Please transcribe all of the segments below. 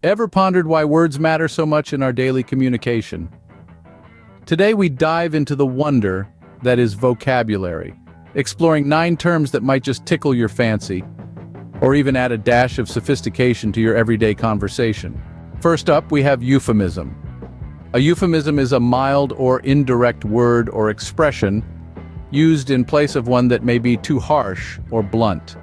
Ever pondered why words matter so much in our daily communication? Today we dive into the wonder that is vocabulary, exploring 9 terms that might just tickle your fancy, or even add a dash of sophistication to your everyday conversation. First up, we have euphemism. A euphemism is a mild or indirect word or expression used in place of one that may be too harsh or blunt.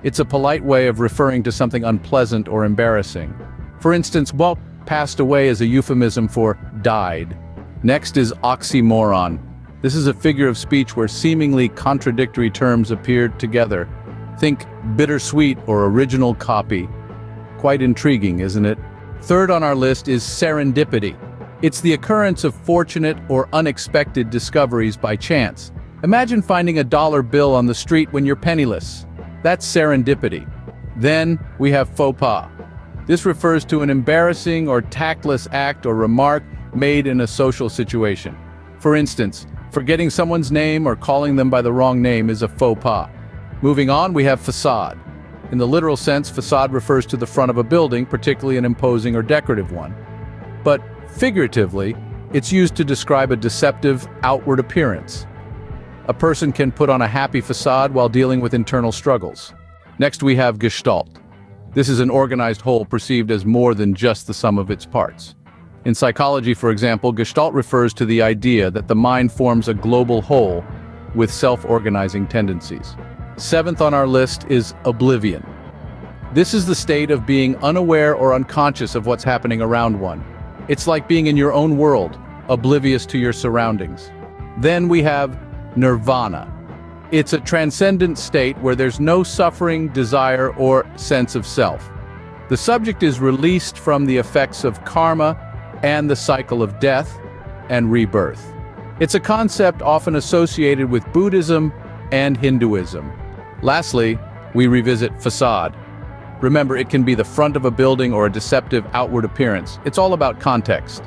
It's a polite way of referring to something unpleasant or embarrassing. For instance, Walt passed away is a euphemism for died. Next is oxymoron. This is a figure of speech where seemingly contradictory terms appear together. Think bittersweet or original copy. Quite intriguing, isn't it? Third on our list is serendipity. It's the occurrence of fortunate or unexpected discoveries by chance. Imagine finding a dollar bill on the street when you're penniless. That's serendipity. Then we have faux pas. This refers to an embarrassing or tactless act or remark made in a social situation. For instance, forgetting someone's name or calling them by the wrong name is a faux pas. Moving on, we have facade. In the literal sense, facade refers to the front of a building, particularly an imposing or decorative one. But figuratively, it's used to describe a deceptive outward appearance. A person can put on a happy facade while dealing with internal struggles. Next, we have gestalt. This is an organized whole perceived as more than just the sum of its parts. In psychology, for example, gestalt refers to the idea that the mind forms a global whole with self-organizing tendencies. Seventh on our list is oblivion. This is the state of being unaware or unconscious of what's happening around one. It's like being in your own world, oblivious to your surroundings. Then we have nirvana. It's a transcendent state where there's no suffering, desire, or sense of self. The subject is released from the effects of karma and the cycle of death and rebirth. It's a concept often associated with Buddhism and Hinduism. Lastly, we revisit facade. Remember, it can be the front of a building or a deceptive outward appearance. It's all about context.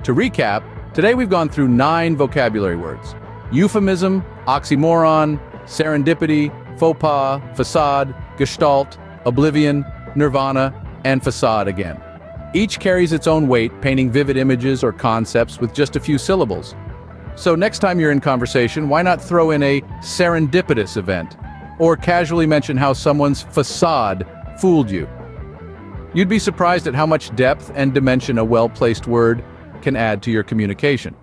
To recap, today we've gone through 9 vocabulary words: euphemism, oxymoron, serendipity, faux pas, facade, gestalt, oblivion, nirvana, and facade again. Each carries its own weight, painting vivid images or concepts with just a few syllables. So next time you're in conversation, why not throw in a serendipitous event, or casually mention how someone's facade fooled you? You'd be surprised at how much depth and dimension a well-placed word can add to your communication.